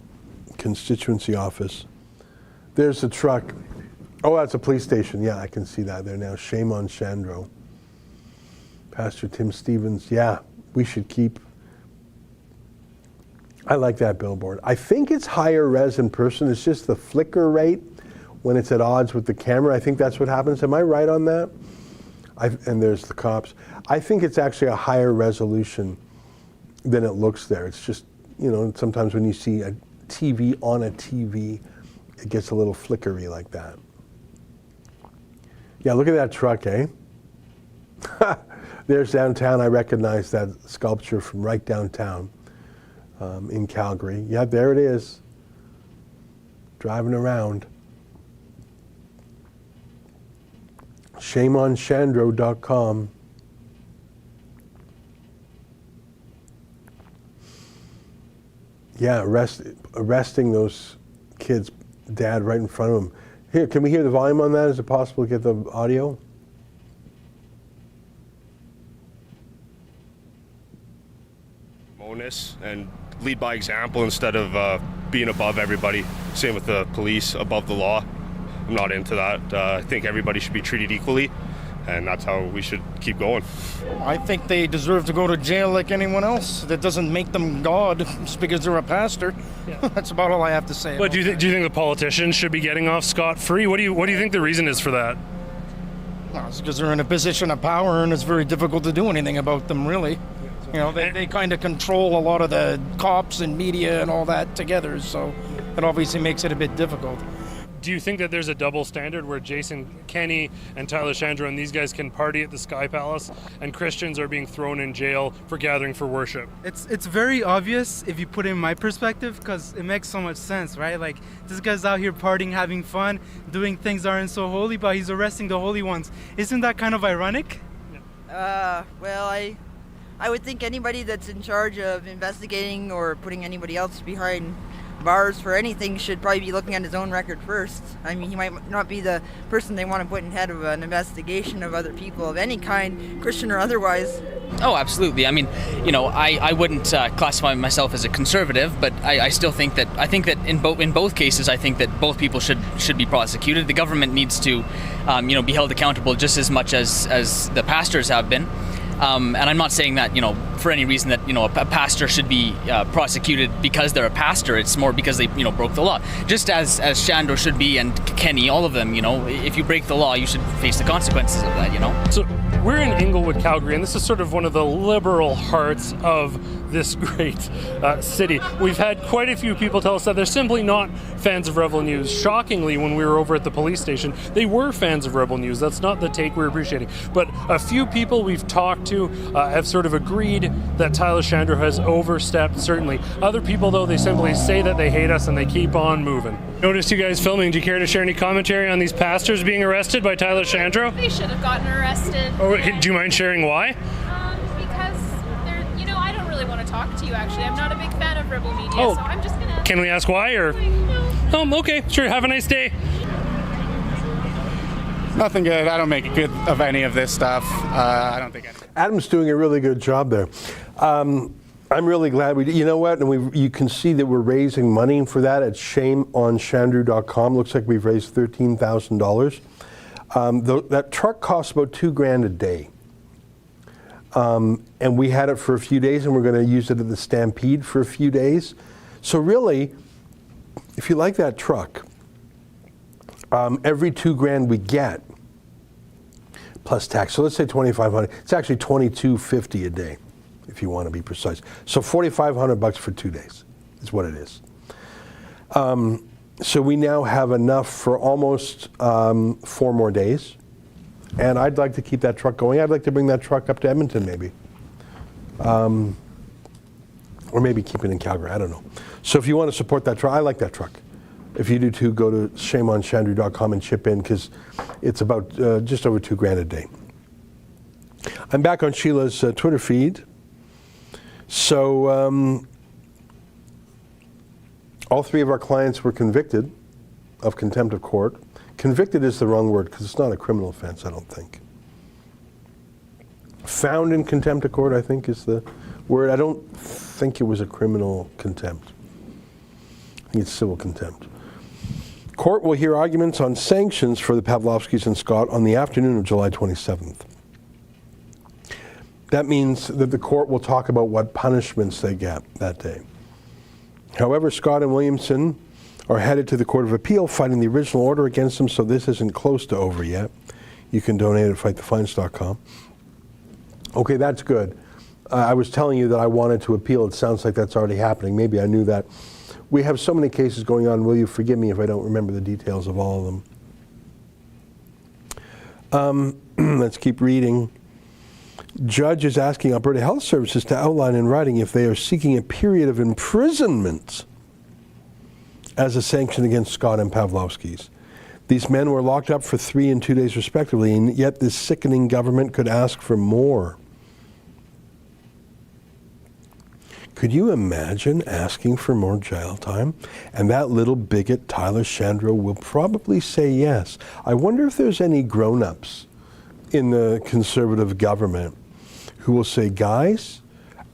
constituency office. There's the truck. Oh, that's a police station. Yeah, I can see that there now. Shame on Shandro. Pastor Tim Stevens. Yeah, we should keep. I like that billboard. I think it's higher res in person. It's just the flicker rate when it's at odds with the camera. I think that's what happens. Am I right on that? And there's the cops. I think it's actually a higher resolution than it looks there. It's just, you know, sometimes when you see a TV on a TV, it gets a little flickery like that. Yeah, look at that truck, eh? There's downtown. I recognize that sculpture from right downtown in Calgary. Yeah, there it is. Driving around. ShameOnShandro.com. Yeah, arresting those kids' dad right in front of them. Here, can we hear the volume on that? Is it possible to get the audio? Bonus and lead by example instead of being above everybody. Same with the police, above the law. I'm not into that. I think everybody should be treated equally, and that's how we should keep going. I think they deserve to go to jail like anyone else. That doesn't make them God just because they're a pastor. Yeah. That's about all I have to say. But do you think the politicians should be getting off scot-free? What do you think the reason is for that? Well, it's because they're in a position of power, and it's very difficult to do anything about them, really. You know, they kind of control a lot of the cops and media and all that together, so it obviously makes it a bit difficult. Do you think that there's a double standard where Jason Kenney and Tyler Shandro and these guys can party at the Sky Palace and Christians are being thrown in jail for gathering for worship? It's very obvious if you put it in my perspective, because it makes so much sense, right? Like, this guy's out here partying, having fun, doing things that aren't so holy, but he's arresting the holy ones. Isn't that kind of ironic? Well, I would think anybody that's in charge of investigating or putting anybody else behind bars for anything should probably be looking at his own record first. I mean, he might not be the person they want to put in head of an investigation of other people of any kind, Christian or otherwise. Oh, absolutely. I mean, you know, I wouldn't classify myself as a conservative, but I still think that in both cases, I think that both people should be prosecuted. The government needs to, be held accountable just as much as the pastors have been. And I'm not saying that, for any reason that, a pastor should be prosecuted because they're a pastor. It's more because they, broke the law. Just as Shandro should be, and Kenny, all of them, if you break the law, you should face the consequences of that, So we're in Inglewood, Calgary, and this is sort of one of the liberal hearts of this great city. We've had quite a few people tell us that they're simply not fans of Rebel News. Shockingly, when we were over at the police station, they were fans of Rebel News. That's not the take we're appreciating. But a few people we've talked to have sort of agreed that Tyler Shandro has overstepped, certainly. Other people, though, they simply say that they hate us and they keep on moving. Noticed you guys filming. Do you care to share any commentary on these pastors being arrested by Tyler Shandro? They should have gotten arrested. Oh, do you mind sharing why? Because they're, I don't really want to talk to you, actually. I'm not a big fan of Rebel Media, so I'm just gonna... Can we ask why, or? No. Okay, sure. Have a nice day. Nothing good. I don't make it good of any of this stuff. I don't think anything. Adam's doing a really good job there. I'm really glad we did. You know what? And you can see that we're raising money for that at shameonshandru.com. Looks like we've raised $13,000. That truck costs about $2,000 a day. And we had it for a few days, and we're going to use it at the Stampede for a few days. So really, if you like that truck, every $2,000 we get, plus tax, so let's say $2,500. It's actually $2,250 a day, if you want to be precise. So $4,500 for 2 days is what it is. So we now have enough for almost 4 more days. And I'd like to keep that truck going. I'd like to bring that truck up to Edmonton maybe. Or maybe keep it in Calgary, I don't know. So if you want to support that truck, I like that truck. If you do too, go to shameonchandru.com and chip in, because it's about just over $2,000 a day. I'm back on Sheila's Twitter feed. So all 3 of our clients were convicted of contempt of court. Convicted is the wrong word because it's not a criminal offense, I don't think. Found in contempt of court, I think, is the word. I don't think it was a criminal contempt. I think it's civil contempt. Court will hear arguments on sanctions for the Pavlovskys and Scott on the afternoon of July 27th. That means that the court will talk about what punishments they get that day. However, Scott and Williamson are headed to the Court of Appeal fighting the original order against them, so this isn't close to over yet. You can donate at fightthefines.com. Okay, that's good. I was telling you that I wanted to appeal. It sounds like that's already happening. Maybe I knew that. We have so many cases going on. Will you forgive me if I don't remember the details of all of them? Let's keep reading. Judge is asking Alberta Health Services to outline in writing if they are seeking a period of imprisonment as a sanction against Scott and Pavlovsky's. These men were locked up for 3 and 2 days respectively, and yet this sickening government could ask for more. Could you imagine asking for more jail time? And that little bigot, Tyler Shandro, will probably say yes. I wonder if there's any grown-ups in the Conservative government who will say, guys,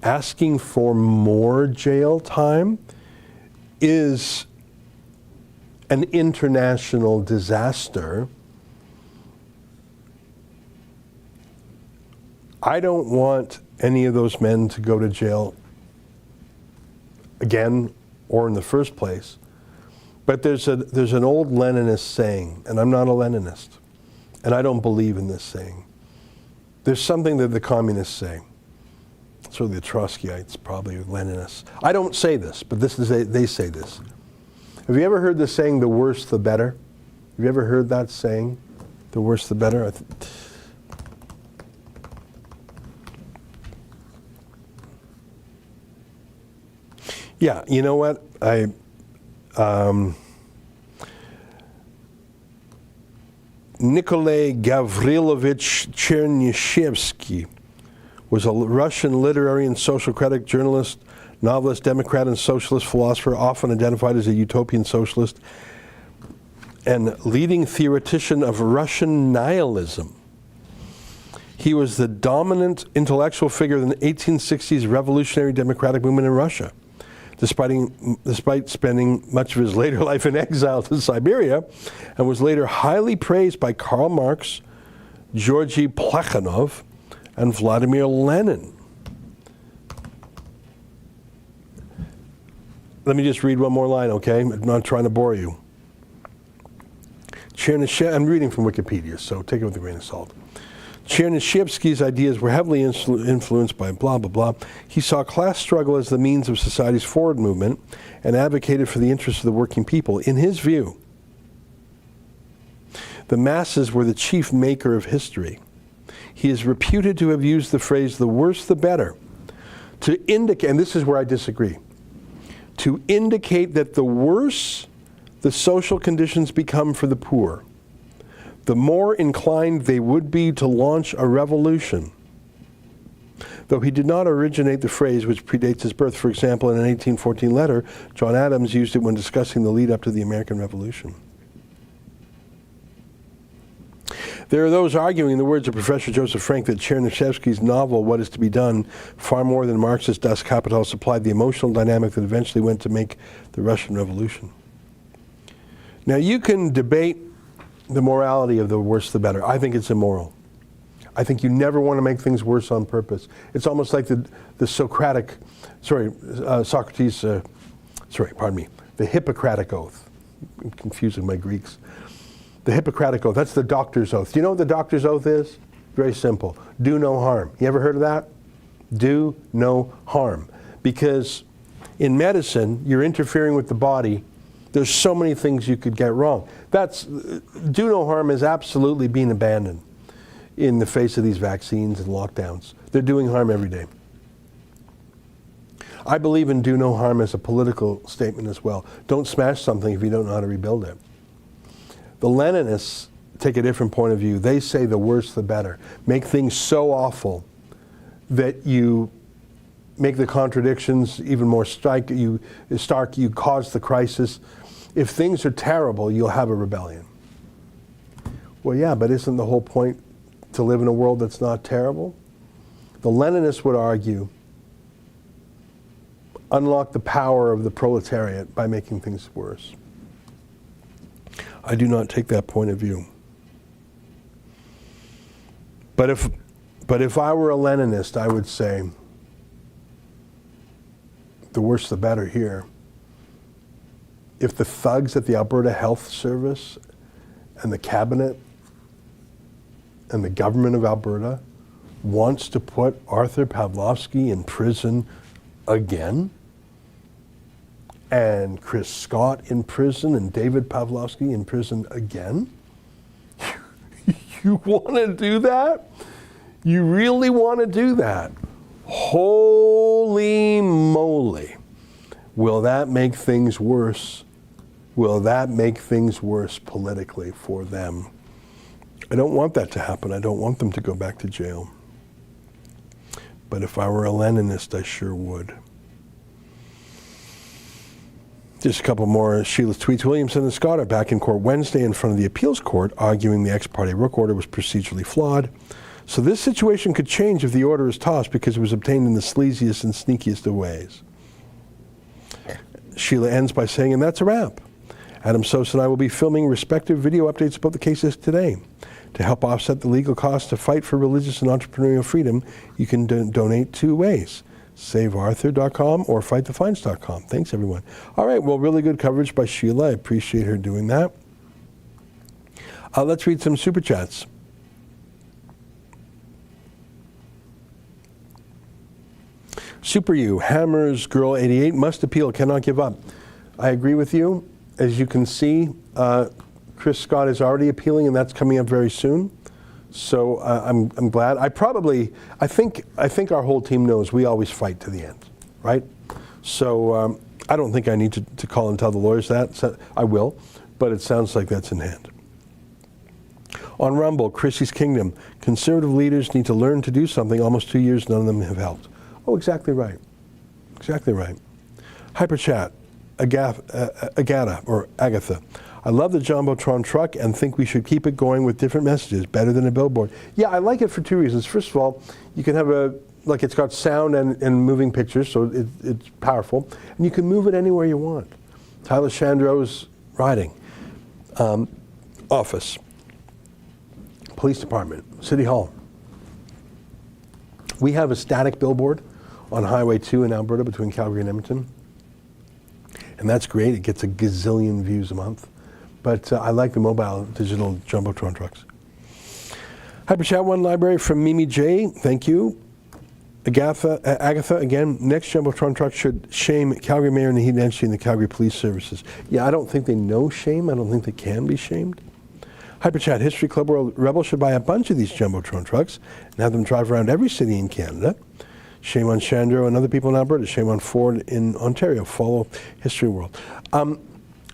asking for more jail time is an international disaster. I don't want any of those men to go to jail again or in the first place. But there's an old Leninist saying, and I'm not a Leninist, and I don't believe in this saying. There's something that the communists say. So the Trotskyites, probably Leninists. I don't say this, but they say this. Have you ever heard the saying, the worse the better? Have you ever heard that saying, the worse the better? Yeah, you know what? Nikolai Gavrilovich Chernyshevsky was a Russian literary and social critic, journalist, novelist, Democrat, and socialist philosopher, often identified as a utopian socialist, and leading theoretician of Russian nihilism. He was the dominant intellectual figure in the 1860s revolutionary democratic movement in Russia. Despite spending much of his later life in exile to Siberia, and was later highly praised by Karl Marx, Georgy Plekhanov, and Vladimir Lenin. Let me just read one more line, okay? I'm not trying to bore you. I'm reading from Wikipedia, so take it with a grain of salt. Chernyshevsky's ideas were heavily influenced by blah, blah, blah. He saw class struggle as the means of society's forward movement and advocated for the interests of the working people. In his view, the masses were the chief maker of history. He is reputed to have used the phrase, the worse the better, to indicate, and this is where I disagree, to indicate that the worse the social conditions become for the poor, the more inclined they would be to launch a revolution. Though he did not originate the phrase, which predates his birth. For example, in an 1814 letter, John Adams used it when discussing the lead up to the American Revolution. There are those arguing, in the words of Professor Joseph Frank, that Chernyshevsky's novel, What Is to Be Done, far more than Marx's Das Kapital, supplied the emotional dynamic that eventually went to make the Russian Revolution. Now, you can debate the morality of the worse the better. I think it's immoral. I think you never want to make things worse on purpose. It's almost like the Hippocratic Oath. I'm confusing my Greeks. The Hippocratic Oath, that's the doctor's oath. Do you know what the doctor's oath is? Very simple. Do no harm. You ever heard of that? Do no harm. Because in medicine, you're interfering with the body There's so many things you could get wrong. Do no harm is absolutely being abandoned in the face of these vaccines and lockdowns. They're doing harm every day. I believe in do no harm as a political statement as well. Don't smash something if you don't know how to rebuild it. The Leninists take a different point of view. They say the worse the better. Make things so awful that you make the contradictions even more stark, you cause the crisis. If things are terrible, you'll have a rebellion. Well, yeah, but isn't the whole point to live in a world that's not terrible? The Leninists would argue, unlock the power of the proletariat by making things worse. I do not take that point of view. But if I were a Leninist, I would say, the worse the better here. If the thugs at the Alberta Health Service and the cabinet and the government of Alberta wants to put Arthur Pawlowsky in prison again, and Chris Scott in prison and David Pavlovsky in prison again, you want to do that? You really want to do that? Holy moly. Will that make things worse? Will that make things worse politically for them? I don't want that to happen. I don't want them to go back to jail. But if I were a Leninist, I sure would. Just a couple more Sheila's tweets. Williamson and Scott are back in court Wednesday in front of the appeals court, arguing the ex parte Rook order was procedurally flawed. So this situation could change if the order is tossed because it was obtained in the sleaziest and sneakiest of ways. Sheila ends by saying, and that's a wrap. Adam Sosa and I will be filming respective video updates about the cases today. To help offset the legal costs to fight for religious and entrepreneurial freedom, you can donate two ways. SaveArthur.com or FightTheFines.com. Thanks, everyone. All right, well, really good coverage by Sheila. I appreciate her doing that. Let's read some Super Chats. Super You, Hammers Girl 88, must appeal, cannot give up. I agree with you. As you can see, Chris Scott is already appealing, and that's coming up very soon. So I'm glad. I think our whole team knows we always fight to the end, right? So I don't think I need to call and tell the lawyers that. So I will, but it sounds like that's in hand. On Rumble, Chrissy's Kingdom, conservative leaders need to learn to do something. Almost 2 years, none of them have helped. Oh, exactly right. Exactly right. Hyperchat, Agatha. I love the Jumbotron truck and think we should keep it going with different messages, better than a billboard. Yeah, I like it for two reasons. First of all, you can have it's got sound and moving pictures, so it's powerful. And you can move it anywhere you want. Tyler Chandro's riding. Office. Police Department. City Hall. We have a static billboard on Highway 2 in Alberta between Calgary and Edmonton. And that's great. It gets a gazillion views a month. But I like the mobile digital Jumbotron trucks. Hyperchat One Library from Mimi J. Thank you. Agatha, again, next Jumbotron truck should shame Calgary Mayor Naheed Nenshi and the Calgary Police Services. Yeah, I don't think they know shame. I don't think they can be shamed. Hyperchat History Club World Rebel should buy a bunch of these Jumbotron trucks and have them drive around every city in Canada. Shame on Chandro and other people in Alberta. Shame on Ford in Ontario. Follow History World.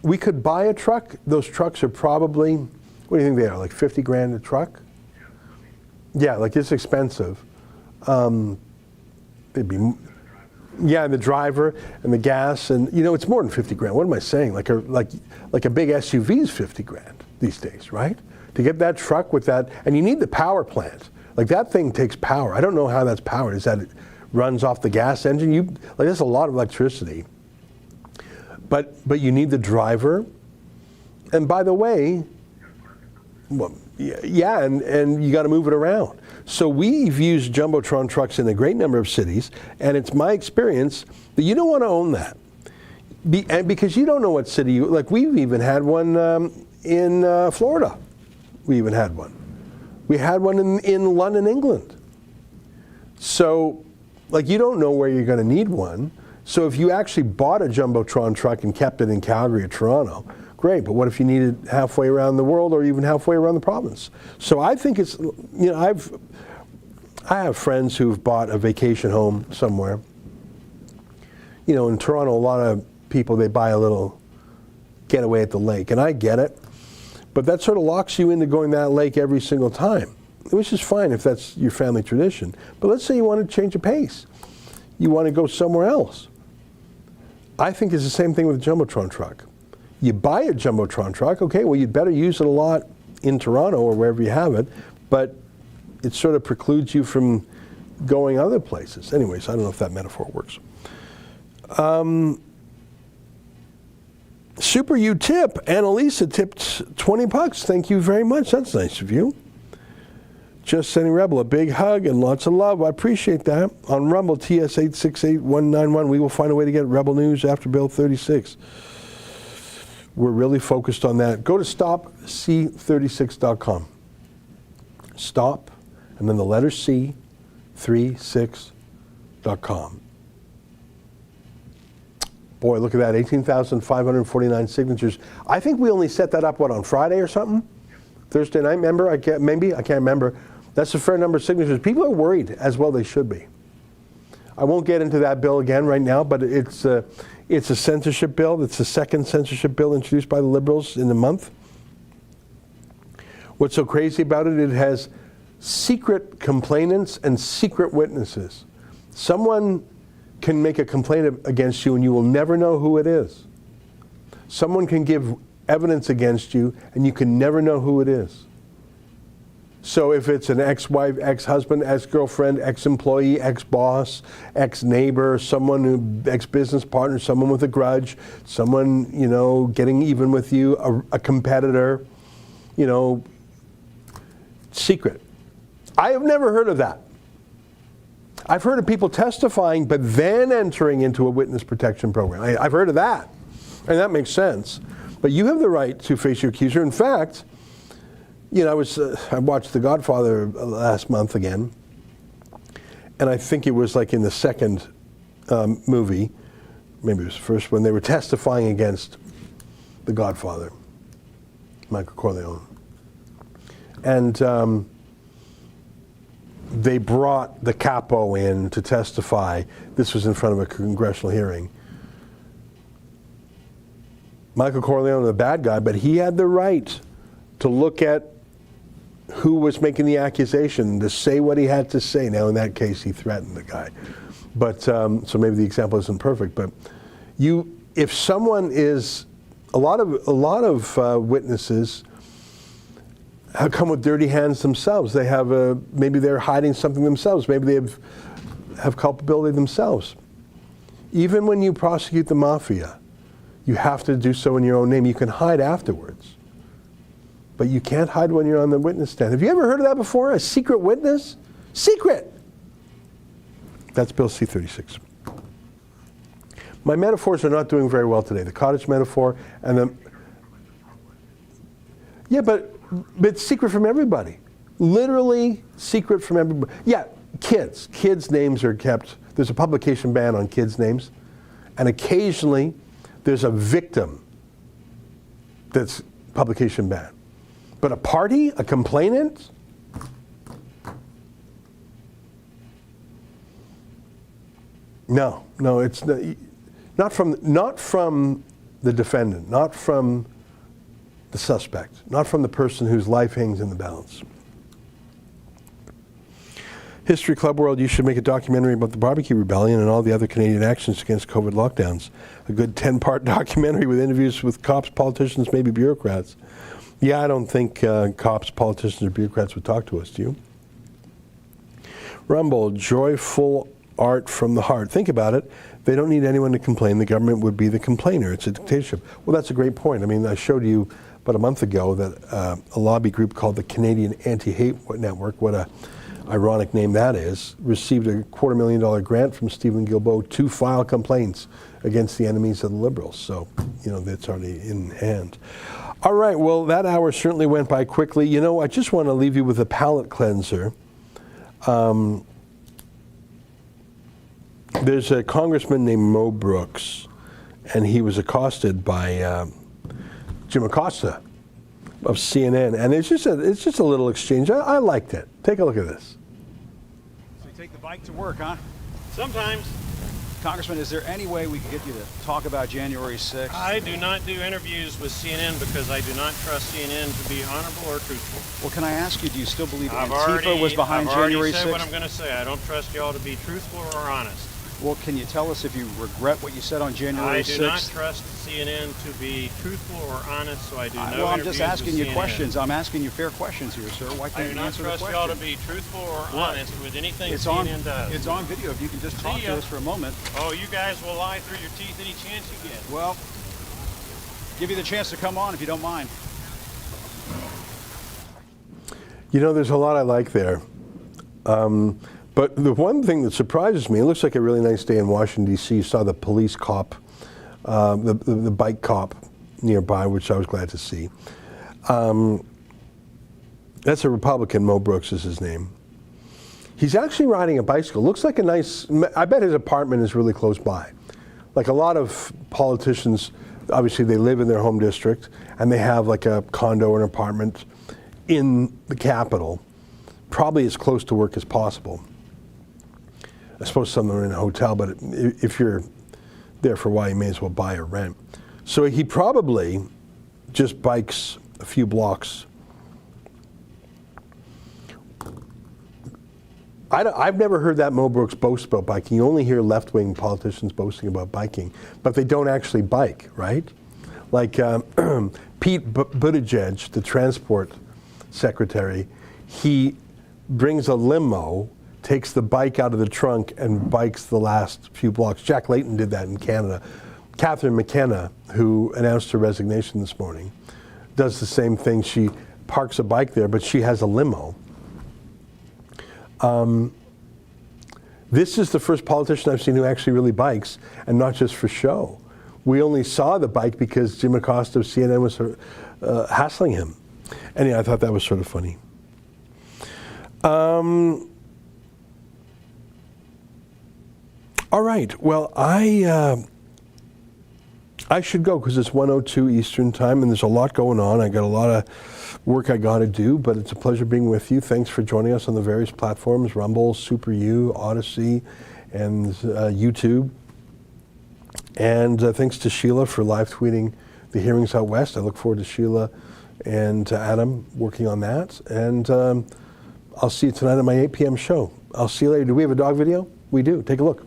We could buy a truck. Those trucks are probably, what do you think they are, like 50 grand a truck? Yeah, like it's expensive. They'd be, yeah, the driver and the gas, and it's more than 50 grand. What am I saying? Like a big SUV is 50 grand these days, right? To get that truck with that, and you need the power plant. Like that thing takes power. I don't know how that's powered. Is that it runs off the gas engine? That's a lot of electricity. But you need the driver. And by the way, well, yeah, and you got to move it around. So we've used Jumbotron trucks in a great number of cities, and it's my experience that you don't want to own that. And because you don't know what city like we've even had one in Florida. We even had one. We had one in London, England. So, you don't know where you're going to need one. So if you actually bought a Jumbotron truck and kept it in Calgary or Toronto, great, but what if you need it halfway around the world or even halfway around the province? So I think it's, I have friends who've bought a vacation home somewhere. In Toronto, a lot of people, they buy a little getaway at the lake, and I get it, but that sort of locks you into going to that lake every single time, which is fine if that's your family tradition. But let's say you want to change a pace. You want to go somewhere else. I think it's the same thing with a Jumbotron truck. You buy a Jumbotron truck, okay, well, you'd better use it a lot in Toronto or wherever you have it, but it sort of precludes you from going other places. Anyways, I don't know if that metaphor works. Super you tip. Annalisa tipped $20. Thank you very much. That's nice of you. Just sending Rebel a big hug and lots of love. I appreciate that. On Rumble, TS 868191, we will find a way to get Rebel News after Bill 36. We're really focused on that. Go to stopc36.com. Stop, and then the letter C, 36.com. Boy, look at that, 18,549 signatures. I think we only set that up, on Friday or something? Thursday night, remember? I can't remember. That's a fair number of signatures. People are worried, as well they should be. I won't get into that bill again right now, but it's a censorship bill. It's the second censorship bill introduced by the Liberals in a month. What's so crazy about it, it has secret complainants and secret witnesses. Someone can make a complaint against you and you will never know who it is. Someone can give evidence against you and you can never know who it is. So if it's an ex-wife, ex-husband, ex-girlfriend, ex-employee, ex-boss, ex-neighbor, ex-business partner, someone with a grudge, someone, getting even with you, a competitor, secret. I have never heard of that. I've heard of people testifying but then entering into a witness protection program. I've heard of that, and that makes sense. But you have the right to face your accuser. In fact, I watched The Godfather last month again, and I think it was like in the second movie, maybe it was the first one, they were testifying against The Godfather, Michael Corleone. And they brought the capo in to testify. This was in front of a congressional hearing. Michael Corleone, the bad guy, but he had the right to look at who was making the accusation, to say what he had to say. Now, in that case, he threatened the guy. But, so maybe the example isn't perfect, but if someone is, a lot of witnesses have come with dirty hands themselves. They have maybe they're hiding something themselves. Maybe they have culpability themselves. Even when you prosecute the mafia, you have to do so in your own name. You can hide afterwards, but you can't hide when you're on the witness stand. Have you ever heard of that before? A secret witness? Secret! That's Bill C-36. My metaphors are not doing very well today. The cottage metaphor and the... Yeah, but it's secret from everybody. Literally secret from everybody. Yeah, kids. Kids' names are kept. There's a publication ban on kids' names. And occasionally there's a victim that's publication ban. But a party, a complainant? No, it's not from the defendant, not from the suspect, not from the person whose life hangs in the balance. History Club World, you should make a documentary about the Barbecue Rebellion and all the other Canadian actions against COVID lockdowns. A good 10-part documentary with interviews with cops, politicians, maybe bureaucrats. Yeah, I don't think cops, politicians, or bureaucrats would talk to us, do you? Rumble, joyful art from the heart. Think about it. They don't need anyone to complain. The government would be the complainer. It's a dictatorship. Well, that's a great point. I mean, I showed you about a month ago that a lobby group called the Canadian Anti-Hate Network, what a ironic name that is, received a $250,000 grant from Stephen Guilbeault to file complaints against the enemies of the Liberals. So, that's already in hand. All right, well, that hour certainly went by quickly. I just want to leave you with a palate cleanser. There's a congressman named Mo Brooks, and he was accosted by Jim Acosta of CNN, and it's just a little exchange. I liked it. Take a look at this. So you take the bike to work, huh? Sometimes. Congressman, is there any way we could get you to talk about January 6th? I do not do interviews with CNN because I do not trust CNN to be honorable or truthful. Well, can I ask you, do you still believe Antifa was behind January 6th? I've already said what I'm going to say. I don't trust y'all to be truthful or honest. Well, can you tell us if you regret what you said on January 6th? I do not trust CNN to be truthful or honest, so I do no interviews. Well, I'm just asking you CNN. questions. I'm asking you fair questions here, sir. Why can't you answer the question? I do not trust y'all to be truthful or honest with anything CNN does. It's on video. If you can just talk to us for a moment. Oh, you guys will lie through your teeth any chance you get. Well, give you the chance to come on if you don't mind. You know, there's a lot I like there. But the one thing that surprises me, it looks like a really nice day in Washington, D.C. You saw the police cop, the bike cop nearby, which I was glad to see. That's a Republican, Mo Brooks is his name. He's actually riding a bicycle. Looks like a nice, I bet his apartment is really close by. Like a lot of politicians, obviously they live in their home district, and they have like a condo or an apartment in the Capitol, probably as close to work as possible. I suppose some are in a hotel, but if you're there for a while, you may as well buy or rent. So he probably just bikes a few blocks. I've never heard that Mo Brooks boast about biking. You only hear left-wing politicians boasting about biking, but they don't actually bike, right? Like Pete Buttigieg, the transport secretary, he brings a limo, takes the bike out of the trunk, and bikes the last few blocks. Jack Layton did that in Canada. Catherine McKenna, who announced her resignation this morning, does the same thing. She parks a bike there, but she has a limo. This is the first politician I've seen who actually really bikes, and not just for show. We only saw the bike because Jim Acosta of CNN was hassling him. Anyway, I thought that was sort of funny. All right. Well, I should go because it's 1:02 Eastern time, and there's a lot going on. I got a lot of work I got to do, but it's a pleasure being with you. Thanks for joining us on the various platforms: Rumble, Super U, Odyssey, and YouTube. And thanks to Sheila for live tweeting the hearings out west. I look forward to Sheila and Adam working on that. And I'll see you tonight at my 8 p.m. show. I'll see you later. Do we have a dog video? We do. Take a look.